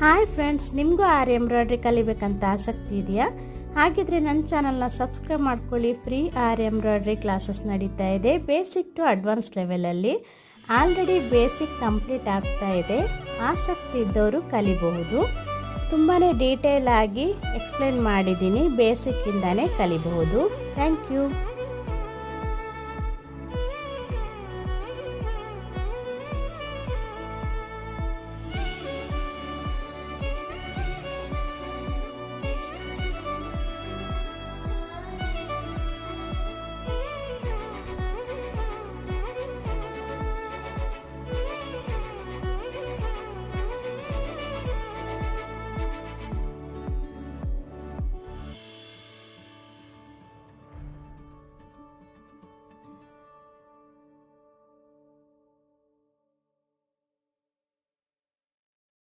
Hi friends, ನಿಮಗೂ ಆರಿ embroidery ಕಲಿಬೇಕಂತ ಆಸಕ್ತಿ ಇದೆಯಾ? ಹಾಗಿದ್ರೆ ನನ್ನ ಚಾನಲ್ನ ಸಬ್ಸ್ಕ್ರೈಬ್ ಮಾಡ್ಕೊಳ್ಳಿ. ಫ್ರೀ ಆರಿ ಎಂಬ್ರಾಯ್ಡ್ರಿ ಕ್ಲಾಸಸ್ ನಡೀತಾ ಇದೆ. ಬೇಸಿಕ್ ಟು ಅಡ್ವಾನ್ಸ್ ಲೆವೆಲಲ್ಲಿ ಆಲ್ರೆಡಿ ಬೇಸಿಕ್ ಕಂಪ್ಲೀಟ್ ಆಗ್ತಾ ಇದೆ. ಆಸಕ್ತಿ ಇದ್ದವರು ಕಲಿಬಹುದು. ತುಂಬಾ ಡೀಟೇಲ್ ಆಗಿ ಎಕ್ಸ್ಪ್ಲೇನ್ ಮಾಡಿದ್ದೀನಿ. ಬೇಸಿಕ್ಕಿಂದನೇ ಕಲಿಬಹುದು. Thank you.